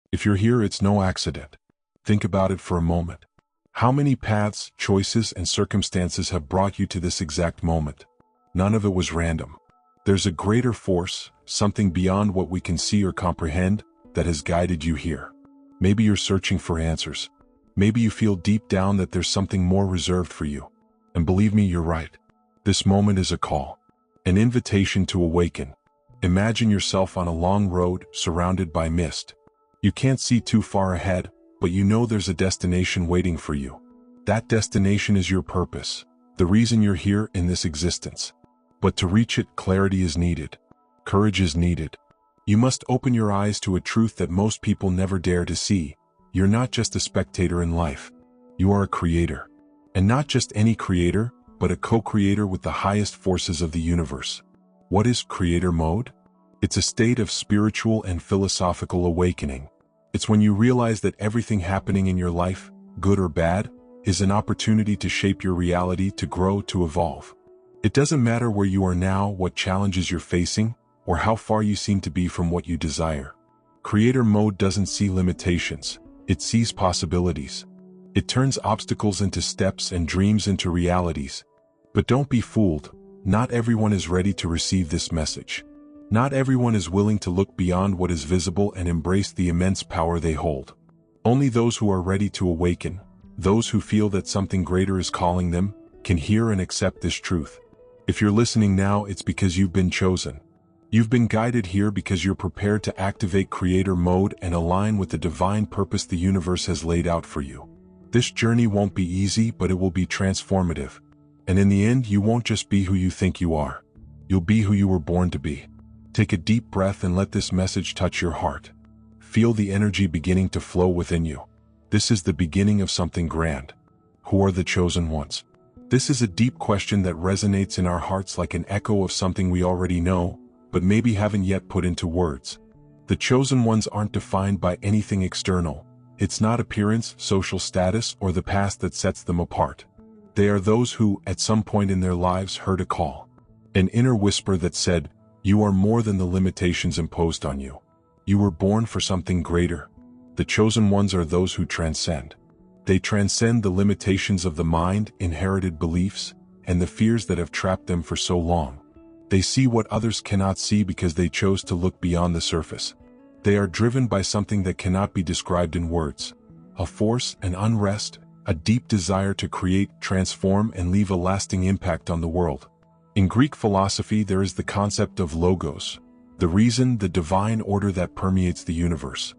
If you're here, it's no accident. Think about it for a moment. How many paths, choices, and circumstances have brought you to this exact moment? None of it was random. There's a greater force, something beyond what we can see or comprehend, that has guided you here. Maybe you're searching for answers. Maybe you feel deep down that there's something more reserved for you. And believe me, you're right. This moment is a call, an invitation to awaken. Imagine yourself on a long road, surrounded by mist. You can't see too far ahead, but you know there's a destination waiting for you. That destination is your purpose, the reason you're here in this existence. But to reach it, clarity is needed. Courage is needed. You must open your eyes to a truth that most people never dare to see. You're not just a spectator in life. You are a creator. And not just any creator, but a co-creator with the highest forces of the universe. What is creator mode? It's a state of spiritual and philosophical awakening. It's when you realize that everything happening in your life, good or bad, is an opportunity to shape your reality, to grow, to evolve. It doesn't matter where you are now, what challenges you're facing, or how far you seem to be from what you desire. Creator mode doesn't see limitations, it sees possibilities. It turns obstacles into steps and dreams into realities. But don't be fooled, not everyone is ready to receive this message. Not everyone is willing to look beyond what is visible and embrace the immense power they hold. Only those who are ready to awaken, those who feel that something greater is calling them, can hear and accept this truth. If you're listening now, it's because you've been chosen. You've been guided here because you're prepared to activate creator mode and align with the divine purpose the universe has laid out for you. This journey won't be easy, but it will be transformative. And in the end, you won't just be who you think you are. You'll be who you were born to be. Take a deep breath and let this message touch your heart. Feel the energy beginning to flow within you. This is the beginning of something grand. Who are the chosen ones? This is a deep question that resonates in our hearts like an echo of something we already know, but maybe haven't yet put into words. The chosen ones aren't defined by anything external. It's not appearance, social status, or the past that sets them apart. They are those who, at some point in their lives, heard a call. An inner whisper that said, "You are more than the limitations imposed on you. You were born for something greater." The chosen ones are those who transcend. They transcend the limitations of the mind, inherited beliefs, and the fears that have trapped them for so long. They see what others cannot see because they chose to look beyond the surface. They are driven by something that cannot be described in words. A force, an unrest, a deep desire to create, transform, and leave a lasting impact on the world. In Greek philosophy, there is the concept of logos, the reason, the divine order that permeates the universe.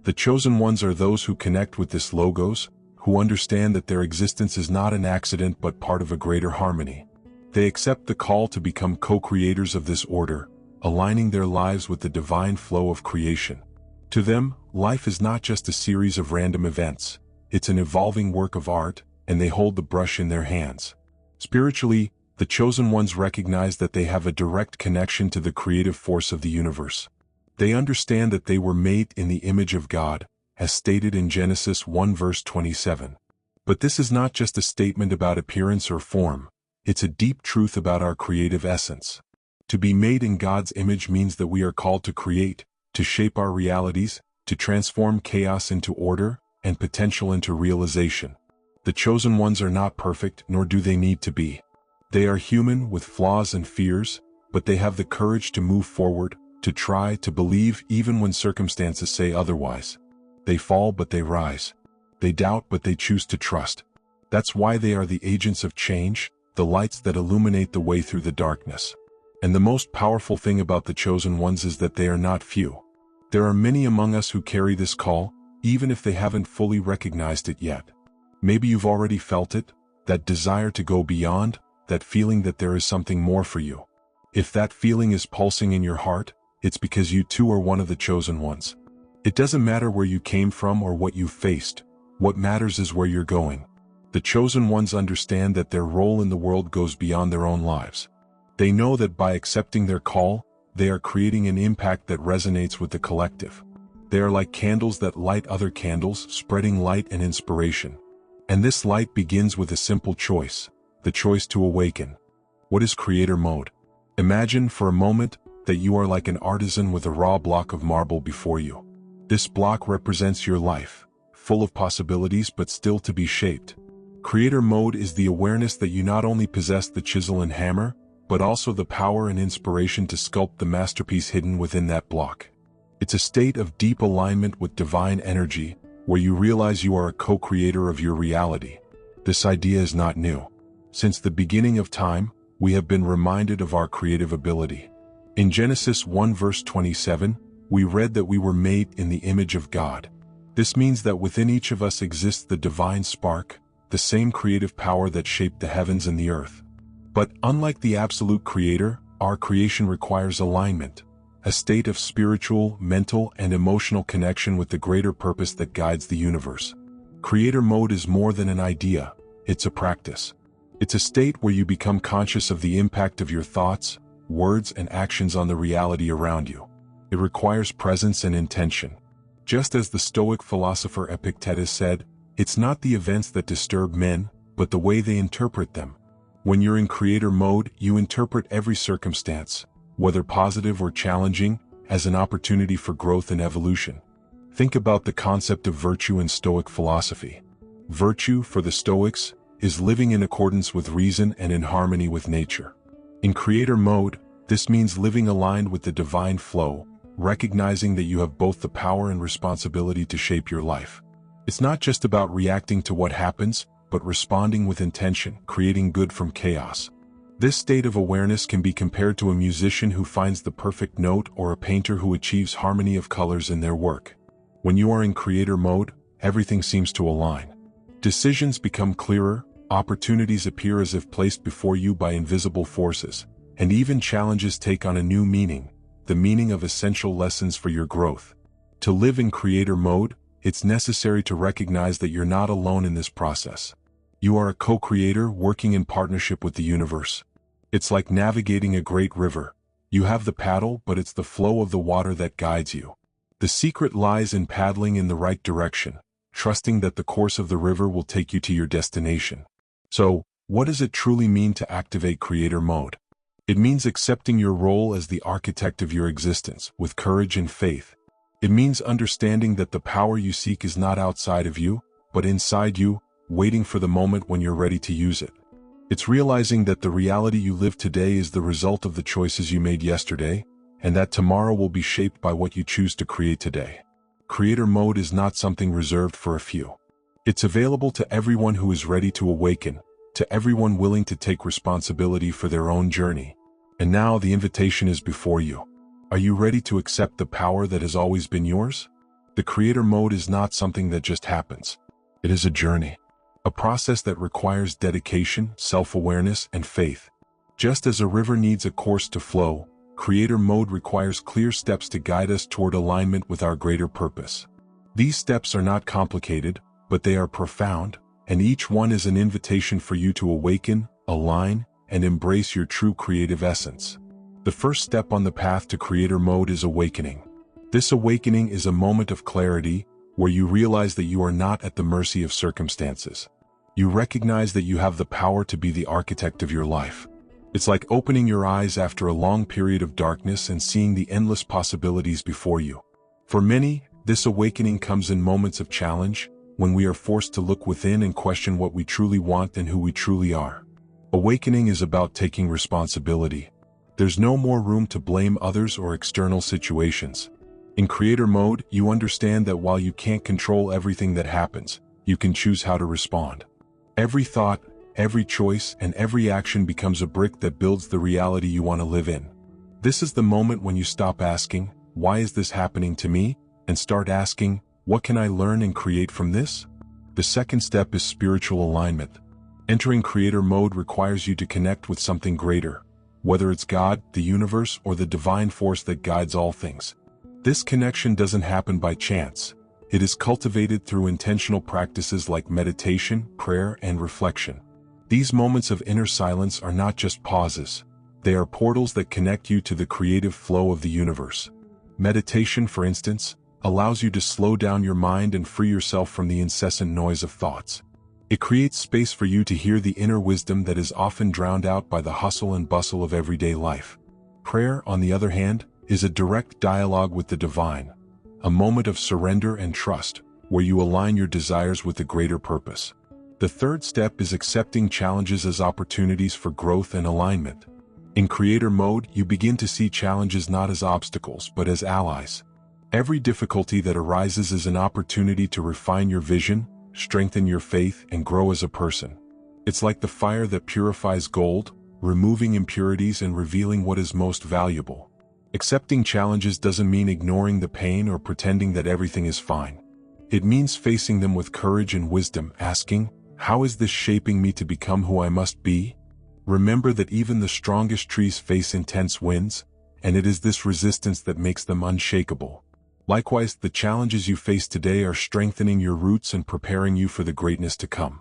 The chosen ones are those who connect with this logos, who understand that their existence is not an accident but part of a greater harmony. They accept the call to become co-creators of this order, aligning their lives with the divine flow of creation. To them, life is not just a series of random events. It's an evolving work of art, and they hold the brush in their hands. Spiritually, the chosen ones recognize that they have a direct connection to the creative force of the universe. They understand that they were made in the image of God, as stated in Genesis 1 verse 27. But this is not just a statement about appearance or form. It's a deep truth about our creative essence. To be made in God's image means that we are called to create, to shape our realities, to transform chaos into order, and potential into realization. The chosen ones are not perfect, nor do they need to be. They are human with flaws and fears, but they have the courage to move forward, to try, to believe even when circumstances say otherwise. They fall but they rise. They doubt but they choose to trust. That's why they are the agents of change, the lights that illuminate the way through the darkness. And the most powerful thing about the chosen ones is that they are not few. There are many among us who carry this call, even if they haven't fully recognized it yet. Maybe you've already felt it, that desire to go beyond, that feeling that there is something more for you. If that feeling is pulsing in your heart, it's because you too are one of the chosen ones. It doesn't matter where you came from or what you've faced. What matters is where you're going. The chosen ones understand that their role in the world goes beyond their own lives. They know that by accepting their call, they are creating an impact that resonates with the collective. They are like candles that light other candles, spreading light and inspiration. And this light begins with a simple choice, the choice to awaken. What is creator mode? Imagine for a moment that you are like an artisan with a raw block of marble before you. This block represents your life, full of possibilities but still to be shaped. Creator mode is the awareness that you not only possess the chisel and hammer, but also the power and inspiration to sculpt the masterpiece hidden within that block. It's a state of deep alignment with divine energy, where you realize you are a co-creator of your reality. This idea is not new. Since the beginning of time, we have been reminded of our creative ability. In Genesis 1 verse 27, we read that we were made in the image of God. This means that within each of us exists the divine spark, the same creative power that shaped the heavens and the earth. But unlike the absolute creator, our creation requires alignment, a state of spiritual, mental, and emotional connection with the greater purpose that guides the universe. Creator mode is more than an idea, it's a practice. It's a state where you become conscious of the impact of your thoughts, words, and actions on the reality around you. It requires presence and intention. Just as the Stoic philosopher Epictetus said, it's not the events that disturb men, but the way they interpret them. When you're in creator mode, you interpret every circumstance, whether positive or challenging, as an opportunity for growth and evolution. Think about the concept of virtue in Stoic philosophy. Virtue, for the Stoics, is living in accordance with reason and in harmony with nature. In creator mode, this means living aligned with the divine flow, recognizing that you have both the power and responsibility to shape your life. It's not just about reacting to what happens, but responding with intention, creating good from chaos. This state of awareness can be compared to a musician who finds the perfect note or a painter who achieves harmony of colors in their work. When you are in creator mode, everything seems to align. Decisions become clearer, opportunities appear as if placed before you by invisible forces, and even challenges take on a new meaning, the meaning of essential lessons for your growth. To live in creator mode, it's necessary to recognize that you're not alone in this process. You are a co-creator working in partnership with the universe. It's like navigating a great river. You have the paddle, but it's the flow of the water that guides you. The secret lies in paddling in the right direction, trusting that the course of the river will take you to your destination. So, what does it truly mean to activate creator mode? It means accepting your role as the architect of your existence, with courage and faith. It means understanding that the power you seek is not outside of you, but inside you, waiting for the moment when you're ready to use it. It's realizing that the reality you live today is the result of the choices you made yesterday, and that tomorrow will be shaped by what you choose to create today. Creator mode is not something reserved for a few. It's available to everyone who is ready to awaken, to everyone willing to take responsibility for their own journey. And now the invitation is before you. Are you ready to accept the power that has always been yours? The creator mode is not something that just happens. It is a journey. A process that requires dedication, self-awareness, and faith. Just as a river needs a course to flow, creator mode requires clear steps to guide us toward alignment with our greater purpose. These steps are not complicated, but they are profound, and each one is an invitation for you to awaken, align, and embrace your true creative essence. The first step on the path to creator mode is awakening. This awakening is a moment of clarity, where you realize that you are not at the mercy of circumstances. You recognize that you have the power to be the architect of your life. It's like opening your eyes after a long period of darkness and seeing the endless possibilities before you. For many, this awakening comes in moments of challenge, when we are forced to look within and question what we truly want and who we truly are. Awakening is about taking responsibility. There's no more room to blame others or external situations. In creator mode, you understand that while you can't control everything that happens, you can choose how to respond. Every thought, every choice, and every action becomes a brick that builds the reality you want to live in. This is the moment when you stop asking, "Why is this happening to me?" and start asking, "What can I learn and create from this?" The second step is spiritual alignment. Entering creator mode requires you to connect with something greater, whether it's God, the universe, or the divine force that guides all things. This connection doesn't happen by chance. It is cultivated through intentional practices like meditation, prayer, and reflection. These moments of inner silence are not just pauses. They are portals that connect you to the creative flow of the universe. Meditation, for instance, allows you to slow down your mind and free yourself from the incessant noise of thoughts. It creates space for you to hear the inner wisdom that is often drowned out by the hustle and bustle of everyday life. Prayer, on the other hand, is a direct dialogue with the divine. a moment of surrender and trust, where you align your desires with a greater purpose. The third step is accepting challenges as opportunities for growth and alignment. In creator mode, you begin to see challenges not as obstacles but as allies. Every difficulty that arises is an opportunity to refine your vision, strengthen your faith, and grow as a person. It's like the fire that purifies gold, removing impurities and revealing what is most valuable. Accepting challenges doesn't mean ignoring the pain or pretending that everything is fine. It means facing them with courage and wisdom, asking, "How is this shaping me to become who I must be?" Remember that even the strongest trees face intense winds, and it is this resistance that makes them unshakable. Likewise, the challenges you face today are strengthening your roots and preparing you for the greatness to come.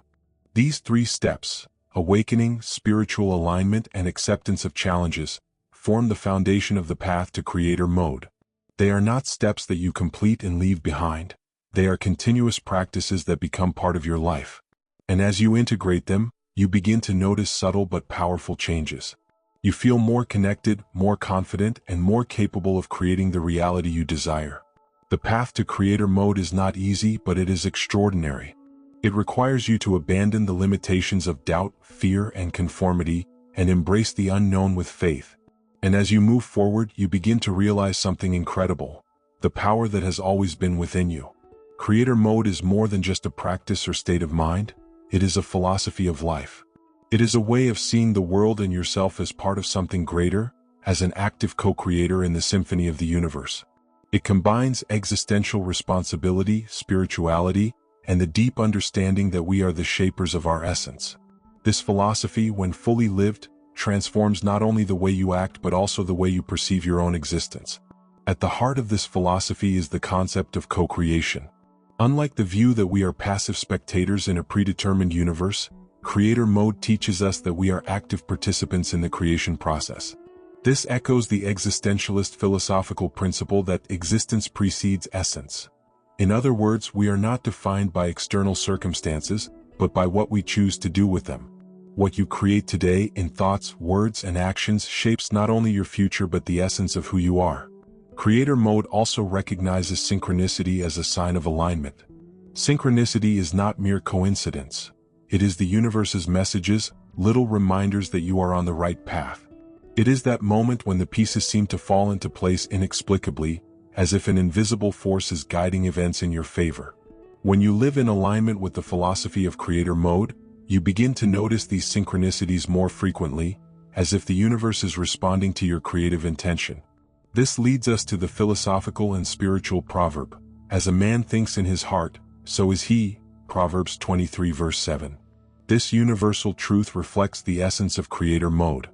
These three steps, awakening, spiritual alignment, and acceptance of challenges, form the foundation of the path to creator mode. They are not steps that you complete and leave behind. They are continuous practices that become part of your life. And as you integrate them, you begin to notice subtle but powerful changes. You feel more connected, more confident, and more capable of creating the reality you desire. The path to creator mode is not easy, but it is extraordinary. It requires you to abandon the limitations of doubt, fear, and conformity, and embrace the unknown with faith. And as you move forward, you begin to realize something incredible: the power that has always been within you. Creator mode is more than just a practice or state of mind. It is a philosophy of life. It is a way of seeing the world and yourself as part of something greater, as an active co-creator in the symphony of the universe. It combines existential responsibility, spirituality, and the deep understanding that we are the shapers of our essence. This philosophy, when fully lived, transforms not only the way you act but also the way you perceive your own existence. At the heart of this philosophy is the concept of co-creation. Unlike the view that we are passive spectators in a predetermined universe, creator mode teaches us that we are active participants in the creation process. This echoes the existentialist philosophical principle that existence precedes essence. In other words, we are not defined by external circumstances, but by what we choose to do with them. What you create today in thoughts, words, and actions shapes not only your future but the essence of who you are. Creator mode also recognizes synchronicity as a sign of alignment. Synchronicity is not mere coincidence. It is the universe's messages, little reminders that you are on the right path. It is that moment when the pieces seem to fall into place inexplicably, as if an invisible force is guiding events in your favor. When you live in alignment with the philosophy of creator mode, you begin to notice these synchronicities more frequently, as if the universe is responding to your creative intention. This leads us to the philosophical and spiritual proverb, "As a man thinks in his heart, so is he," Proverbs 23 verse 7. This universal truth reflects the essence of creator mode.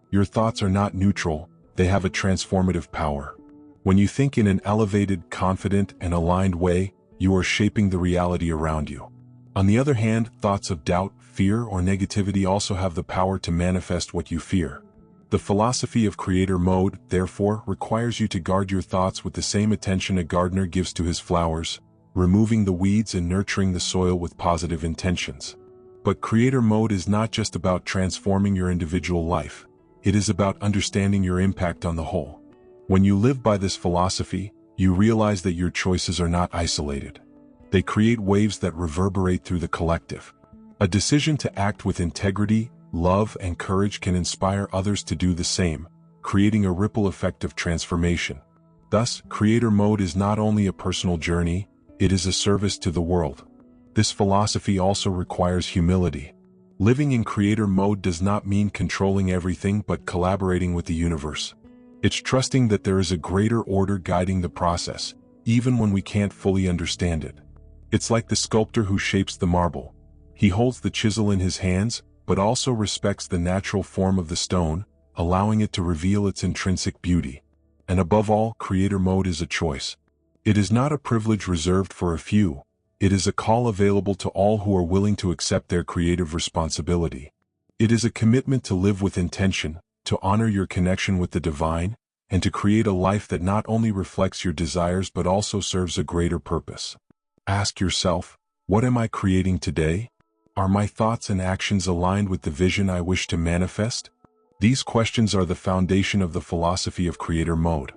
Your thoughts are not neutral, they have a transformative power. When you think in an elevated, confident, and aligned way, you are shaping the reality around you. On the other hand, thoughts of doubt, fear, or negativity also have the power to manifest what you fear. The philosophy of creator mode, therefore, requires you to guard your thoughts with the same attention a gardener gives to his flowers, removing the weeds and nurturing the soil with positive intentions. But creator mode is not just about transforming your individual life. It is about understanding your impact on the whole. When you live by this philosophy, you realize that your choices are not isolated. They create waves that reverberate through the collective. A decision to act with integrity, love, and courage can inspire others to do the same, creating a ripple effect of transformation. Thus, creator mode is not only a personal journey, it is a service to the world. This philosophy also requires humility. Living in creator mode does not mean controlling everything but collaborating with the universe. It's trusting that there is a greater order guiding the process, even when we can't fully understand it. It's like the sculptor who shapes the marble. He holds the chisel in his hands, but also respects the natural form of the stone, allowing it to reveal its intrinsic beauty. And above all, creator mode is a choice. It is not a privilege reserved for a few. It is a call available to all who are willing to accept their creative responsibility. It is a commitment to live with intention, to honor your connection with the divine, and to create a life that not only reflects your desires but also serves a greater purpose. Ask yourself, what am I creating today? Are my thoughts and actions aligned with the vision I wish to manifest? These questions are the foundation of the philosophy of creator mode.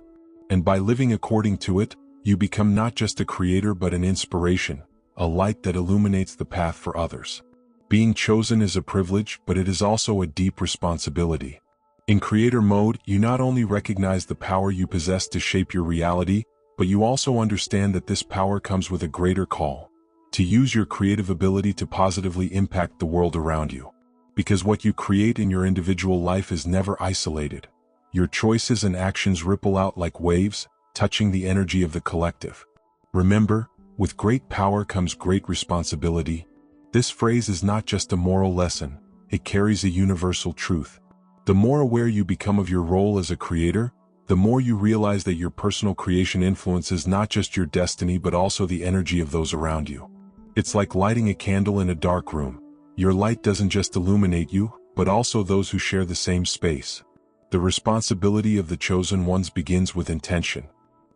And by living according to it, you become not just a creator but an inspiration, a light that illuminates the path for others. Being chosen is a privilege, but it is also a deep responsibility. In creator mode, you not only recognize the power you possess to shape your reality, but you also understand that this power comes with a greater call: to use your creative ability to positively impact the world around you. Because what you create in your individual life is never isolated. Your choices and actions ripple out like waves, touching the energy of the collective. Remember, with great power comes great responsibility. This phrase is not just a moral lesson, it carries a universal truth. The more aware you become of your role as a creator, the more you realize that your personal creation influences not just your destiny but also the energy of those around you. It's like lighting a candle in a dark room. Your light doesn't just illuminate you, but also those who share the same space. The responsibility of the chosen ones begins with intention.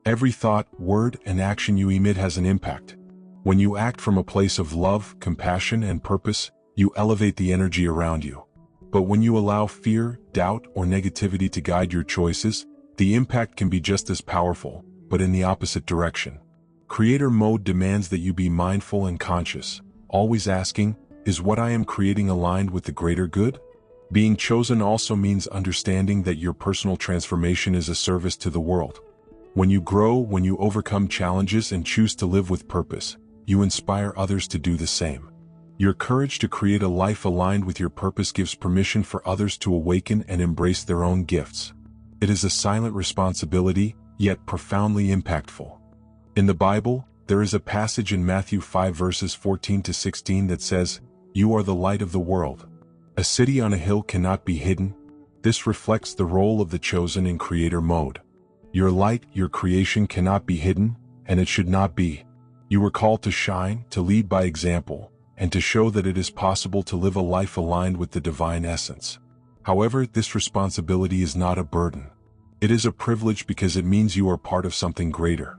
Every thought, word, and action you emit has an impact. When you act from a place of love, compassion, and purpose, you elevate the energy around you. But when you allow fear, doubt, or negativity to guide your choices, the impact can be just as powerful, but in the opposite direction. Creator mode demands that you be mindful and conscious, always asking, is what I am creating aligned with the greater good? Being chosen also means understanding that your personal transformation is a service to the world. When you grow, when you overcome challenges and choose to live with purpose, you inspire others to do the same. Your courage to create a life aligned with your purpose gives permission for others to awaken and embrace their own gifts. It is a silent responsibility, yet profoundly impactful. In the Bible, there is a passage in Matthew 5 verses 14 to 16 that says, "You are the light of the world. A city on a hill cannot be hidden." This reflects the role of the chosen in creator mode. Your light, your creation cannot be hidden, and it should not be. You were called to shine, to lead by example, and to show that it is possible to live a life aligned with the divine essence. However, this responsibility is not a burden. It is a privilege because it means you are part of something greater.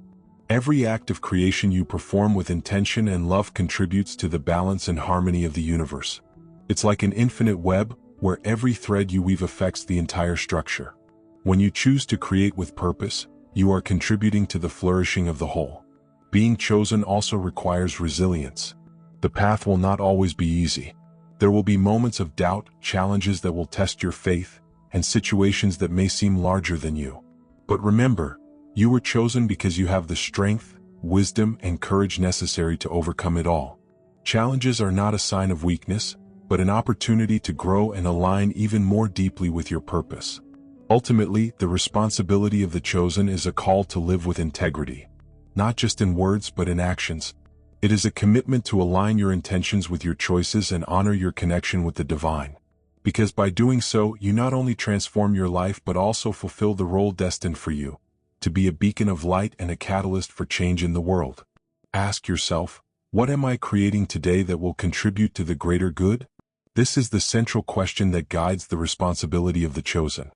Every act of creation you perform with intention and love contributes to the balance and harmony of the universe. It's like an infinite web, where every thread you weave affects the entire structure. When you choose to create with purpose, you are contributing to the flourishing of the whole. Being chosen also requires resilience. The path will not always be easy. There will be moments of doubt, challenges that will test your faith, and situations that may seem larger than you. But remember, you were chosen because you have the strength, wisdom, and courage necessary to overcome it all. Challenges are not a sign of weakness, but an opportunity to grow and align even more deeply with your purpose. Ultimately, the responsibility of the chosen is a call to live with integrity. Not just in words but in actions. It is a commitment to align your intentions with your choices and honor your connection with the divine. Because by doing so, you not only transform your life but also fulfill the role destined for you, to be a beacon of light and a catalyst for change in the world. Ask yourself, what am I creating today that will contribute to the greater good? This is the central question that guides the responsibility of the chosen.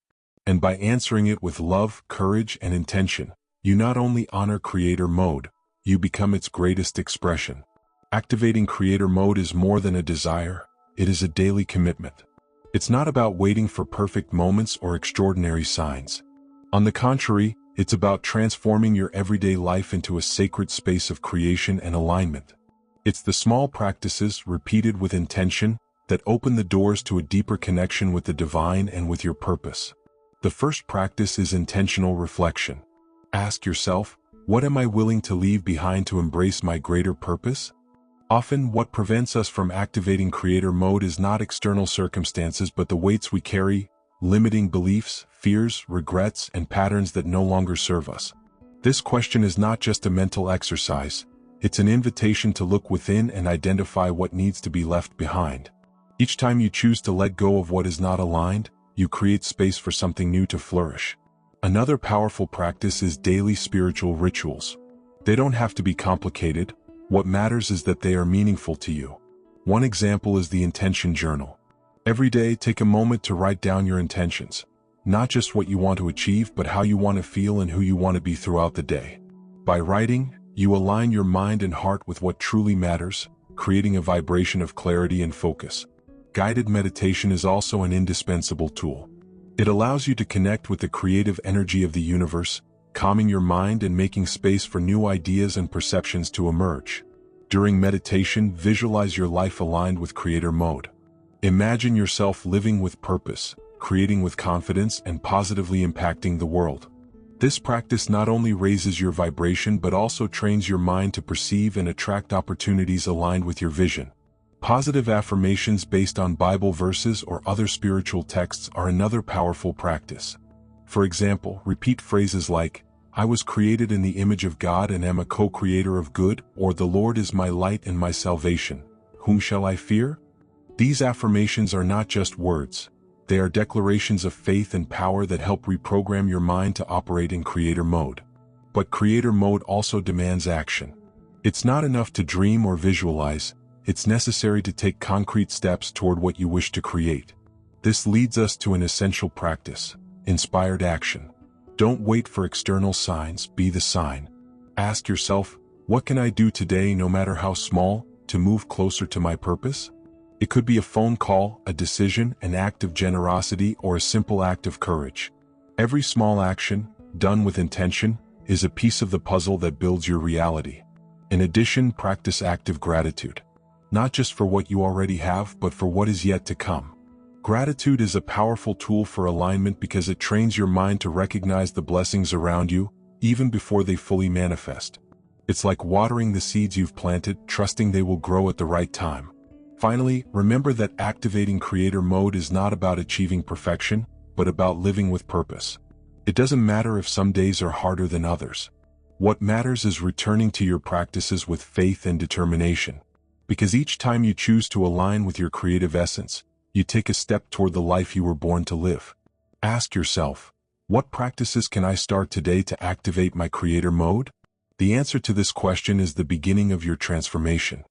And by answering it with love, courage, and intention, you not only honor creator mode, you become its greatest expression. Activating creator mode is more than a desire, it is a daily commitment. It's not about waiting for perfect moments or extraordinary signs. On the contrary, it's about transforming your everyday life into a sacred space of creation and alignment. It's the small practices, repeated with intention, that open the doors to a deeper connection with the divine and with your purpose. The first practice is intentional reflection. Ask yourself, what am I willing to leave behind to embrace my greater purpose? Often, what prevents us from activating creator mode is not external circumstances but the weights we carry, limiting beliefs, fears, regrets, and patterns that no longer serve us. This question is not just a mental exercise, it's an invitation to look within and identify what needs to be left behind. Each time you choose to let go of what is not aligned, you create space for something new to flourish. Another powerful practice is daily spiritual rituals. They don't have to be complicated. What matters is that they are meaningful to you. One example is the intention journal. Every day, take a moment to write down your intentions. Not just what you want to achieve, but how you want to feel and who you want to be throughout the day. By writing, you align your mind and heart with what truly matters, creating a vibration of clarity and focus. Guided meditation is also an indispensable tool. It allows you to connect with the creative energy of the universe, calming your mind and making space for new ideas and perceptions to emerge. During meditation, visualize your life aligned with creator mode. Imagine yourself living with purpose, creating with confidence, and positively impacting the world. This practice not only raises your vibration but also trains your mind to perceive and attract opportunities aligned with your vision. Positive affirmations based on Bible verses or other spiritual texts are another powerful practice. For example, repeat phrases like, "I was created in the image of God and am a co-creator of good," or "The Lord is my light and my salvation. Whom shall I fear?" These affirmations are not just words. They are declarations of faith and power that help reprogram your mind to operate in creator mode. But creator mode also demands action. It's not enough to dream or visualize, it's necessary to take concrete steps toward what you wish to create. This leads us to an essential practice: inspired action. Don't wait for external signs, be the sign. Ask yourself, what can I do today, no matter how small, to move closer to my purpose? It could be a phone call, a decision, an act of generosity, or a simple act of courage. Every small action, done with intention, is a piece of the puzzle that builds your reality. In addition, practice active gratitude. Not just for what you already have, but for what is yet to come. Gratitude is a powerful tool for alignment because it trains your mind to recognize the blessings around you, even before they fully manifest. It's like watering the seeds you've planted, trusting they will grow at the right time. Finally, remember that activating creator mode is not about achieving perfection, but about living with purpose. It doesn't matter if some days are harder than others. What matters is returning to your practices with faith and determination. Because each time you choose to align with your creative essence, you take a step toward the life you were born to live. Ask yourself, what practices can I start today to activate my creator mode? The answer to this question is the beginning of your transformation.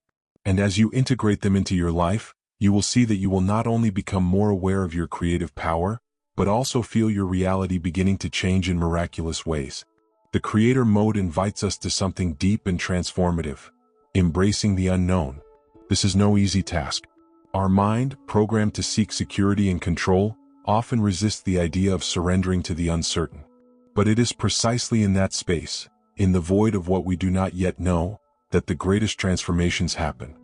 And as you integrate them into your life, you will see that you will not only become more aware of your creative power, but also feel your reality beginning to change in miraculous ways. The creator mode invites us to something deep and transformative: embracing the unknown. This is no easy task. Our mind, programmed to seek security and control, often resists the idea of surrendering to the uncertain. But it is precisely in that space, in the void of what we do not yet know, that the greatest transformations happen.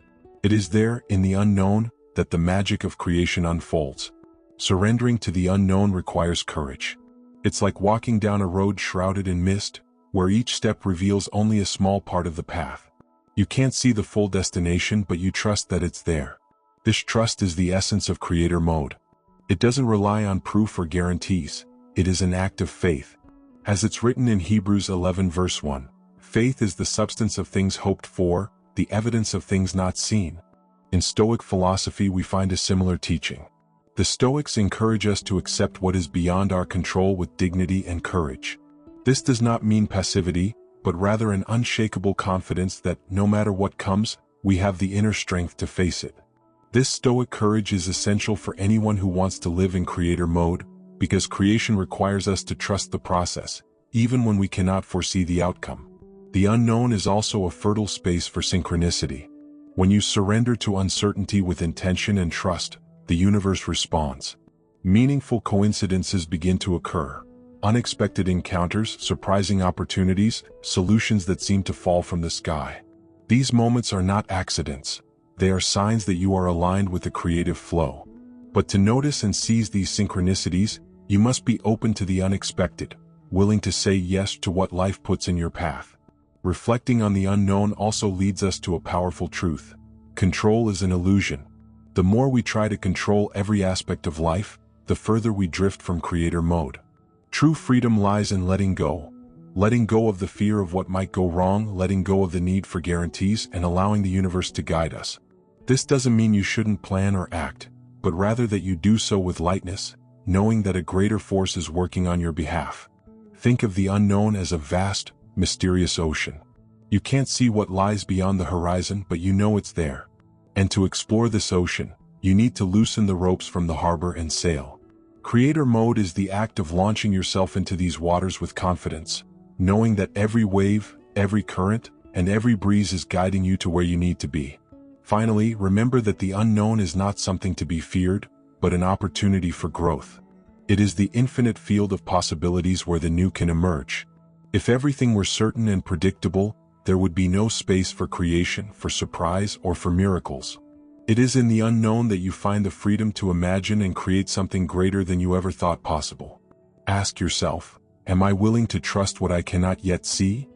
It is there, in the unknown, that the magic of creation unfolds. Surrendering to the unknown requires courage. It's like walking down a road shrouded in mist, where each step reveals only a small part of the path. You can't see the full destination, but you trust that it's there. This trust is the essence of creator mode. It doesn't rely on proof or guarantees. It is an act of faith. As it's written in Hebrews 11 verse 1, faith is the substance of things hoped for, the evidence of things not seen. In Stoic philosophy we find a similar teaching. The Stoics encourage us to accept what is beyond our control with dignity and courage. This does not mean passivity, but rather an unshakable confidence that, no matter what comes, we have the inner strength to face it. This Stoic courage is essential for anyone who wants to live in creator mode, because creation requires us to trust the process, even when we cannot foresee the outcome. The unknown is also a fertile space for synchronicity. When you surrender to uncertainty with intention and trust, the universe responds. Meaningful coincidences begin to occur. Unexpected encounters, surprising opportunities, solutions that seem to fall from the sky. These moments are not accidents. They are signs that you are aligned with the creative flow. But to notice and seize these synchronicities, you must be open to the unexpected, willing to say yes to what life puts in your path. Reflecting on the unknown also leads us to a powerful truth. Control is an illusion. The more we try to control every aspect of life, the further we drift from creator mode. True freedom lies in letting go. Letting go of the fear of what might go wrong, letting go of the need for guarantees, and allowing the universe to guide us. This doesn't mean you shouldn't plan or act, but rather that you do so with lightness, knowing that a greater force is working on your behalf. Think of the unknown as a vast, mysterious ocean. You can't see what lies beyond the horizon, but you know it's there. And to explore this ocean, you need to loosen the ropes from the harbor and sail. Creator mode is the act of launching yourself into these waters with confidence, knowing that every wave, every current, and every breeze is guiding you to where you need to be. Finally, remember that the unknown is not something to be feared, but an opportunity for growth. It is the infinite field of possibilities where the new can emerge. If everything were certain and predictable, there would be no space for creation, for surprise, or for miracles. It is in the unknown that you find the freedom to imagine and create something greater than you ever thought possible. Ask yourself, am I willing to trust what I cannot yet see?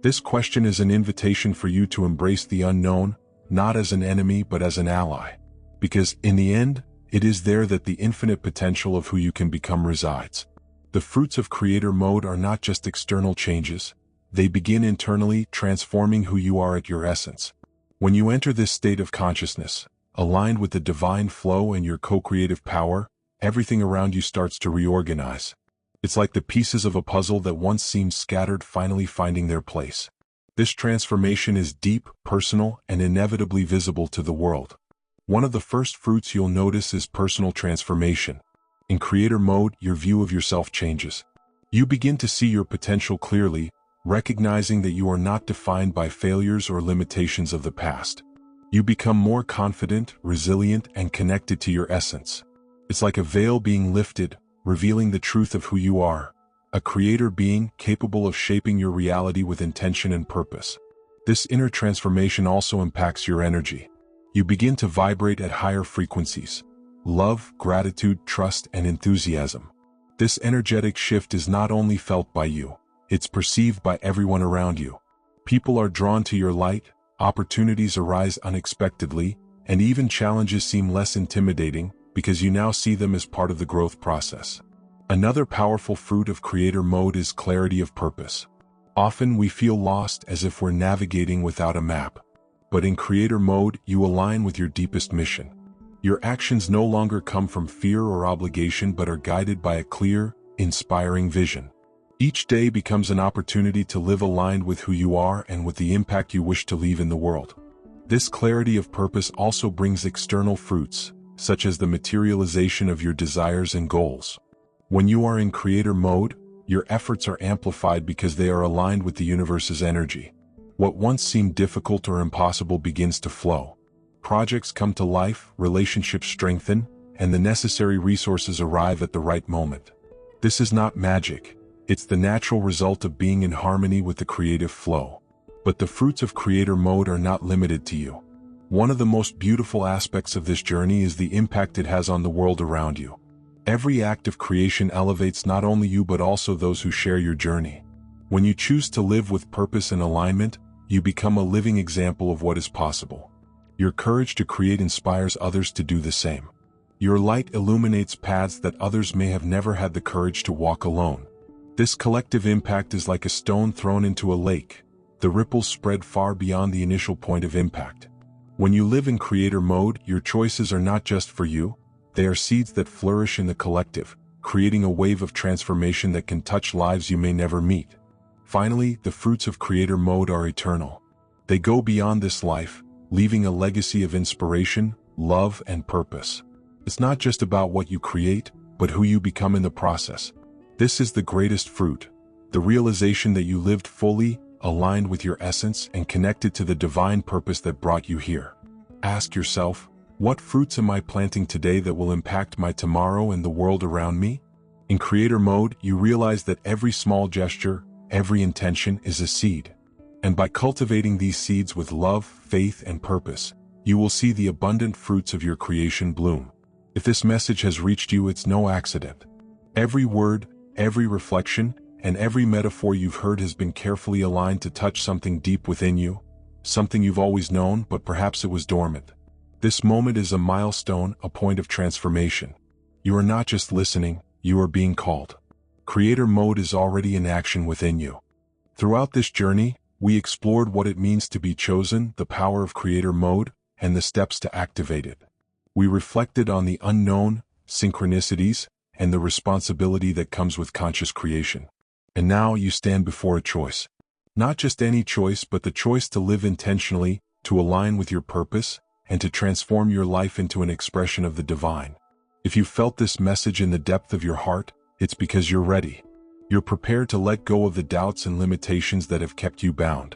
This question is an invitation for you to embrace the unknown, not as an enemy but as an ally. Because, in the end, it is there that the infinite potential of who you can become resides. The fruits of creator mode are not just external changes. They begin internally, transforming who you are at your essence. When you enter this state of consciousness, aligned with the divine flow and your co-creative power, everything around you starts to reorganize. It's like the pieces of a puzzle that once seemed scattered finally finding their place. This transformation is deep, personal, and inevitably visible to the world. One of the first fruits you'll notice is personal transformation. In creator mode, your view of yourself changes. You begin to see your potential clearly, recognizing that you are not defined by failures or limitations of the past. You become more confident, resilient, and connected to your essence. It's like a veil being lifted, revealing the truth of who you are, a creator being capable of shaping your reality with intention and purpose. This inner transformation also impacts your energy. You begin to vibrate at higher frequencies. Love, gratitude, trust, and enthusiasm. This energetic shift is not only felt by you, it's perceived by everyone around you. People are drawn to your light, opportunities arise unexpectedly, and even challenges seem less intimidating because you now see them as part of the growth process. Another powerful fruit of creator mode is clarity of purpose. Often we feel lost as if we're navigating without a map. But in creator mode, you align with your deepest mission. Your actions no longer come from fear or obligation but are guided by a clear, inspiring vision. Each day becomes an opportunity to live aligned with who you are and with the impact you wish to leave in the world. This clarity of purpose also brings external fruits, such as the materialization of your desires and goals. When you are in creator mode, your efforts are amplified because they are aligned with the universe's energy. What once seemed difficult or impossible begins to flow. Projects come to life, relationships strengthen, and the necessary resources arrive at the right moment. This is not magic. It's the natural result of being in harmony with the creative flow. But the fruits of creator mode are not limited to you. One of the most beautiful aspects of this journey is the impact it has on the world around you. Every act of creation elevates not only you but also those who share your journey. When you choose to live with purpose and alignment, you become a living example of what is possible. Your courage to create inspires others to do the same. Your light illuminates paths that others may have never had the courage to walk alone. This collective impact is like a stone thrown into a lake. The ripples spread far beyond the initial point of impact. When you live in creator mode, your choices are not just for you, they are seeds that flourish in the collective, creating a wave of transformation that can touch lives you may never meet. Finally, the fruits of creator mode are eternal. They go beyond this life, leaving a legacy of inspiration, love, and purpose. It's not just about what you create, but who you become in the process. This is the greatest fruit, the realization that you lived fully, aligned with your essence, and connected to the divine purpose that brought you here. Ask yourself, what fruits am I planting today that will impact my tomorrow and the world around me? In creator mode, you realize that every small gesture, every intention is a seed. And by cultivating these seeds with love, faith, and purpose, you will see the abundant fruits of your creation bloom. If this message has reached you, it's no accident. Every word, every reflection, and every metaphor you've heard has been carefully aligned to touch something deep within you, something you've always known, but perhaps it was dormant. This moment is a milestone, a point of transformation. You are not just listening, you are being called. Creator mode is already in action within you. Throughout this journey, we explored what it means to be chosen, the power of creator mode, and the steps to activate it. We reflected on the unknown, synchronicities, and the responsibility that comes with conscious creation. And now you stand before a choice. Not just any choice, but the choice to live intentionally, to align with your purpose, and to transform your life into an expression of the divine. If you felt this message in the depth of your heart, it's because you're ready. You're prepared to let go of the doubts and limitations that have kept you bound.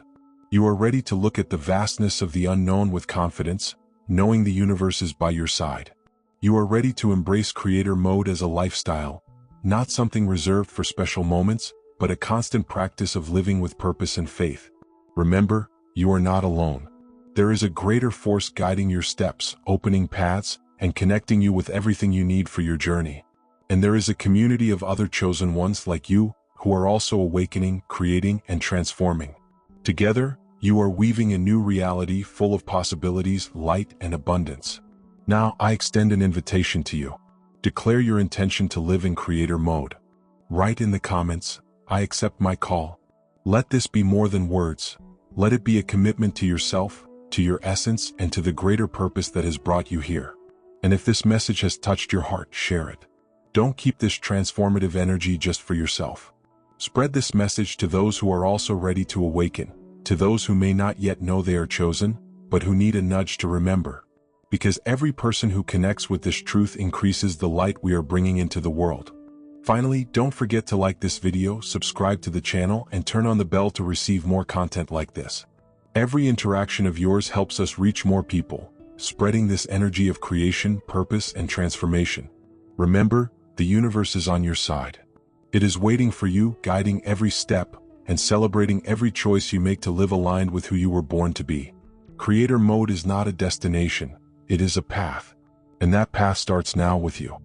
You are ready to look at the vastness of the unknown with confidence, knowing the universe is by your side. You are ready to embrace creator mode as a lifestyle, not something reserved for special moments, but a constant practice of living with purpose and faith. Remember, you are not alone. There is a greater force guiding your steps, opening paths, and connecting you with everything you need for your journey. And there is a community of other chosen ones like you, who are also awakening, creating, and transforming. Together, you are weaving a new reality full of possibilities, light, and abundance. Now, I extend an invitation to you. Declare your intention to live in creator mode. Write in the comments, "I accept my call." Let this be more than words. Let it be a commitment to yourself, to your essence, and to the greater purpose that has brought you here. And if this message has touched your heart, share it. Don't keep this transformative energy just for yourself. Spread this message to those who are also ready to awaken, to those who may not yet know they are chosen, but who need a nudge to remember. Because every person who connects with this truth increases the light we are bringing into the world. Finally, don't forget to like this video, subscribe to the channel, and turn on the bell to receive more content like this. Every interaction of yours helps us reach more people, spreading this energy of creation, purpose, and transformation. Remember, the universe is on your side. It is waiting for you, guiding every step, and celebrating every choice you make to live aligned with who you were born to be. Creator mode is not a destination, it is a path. And that path starts now with you.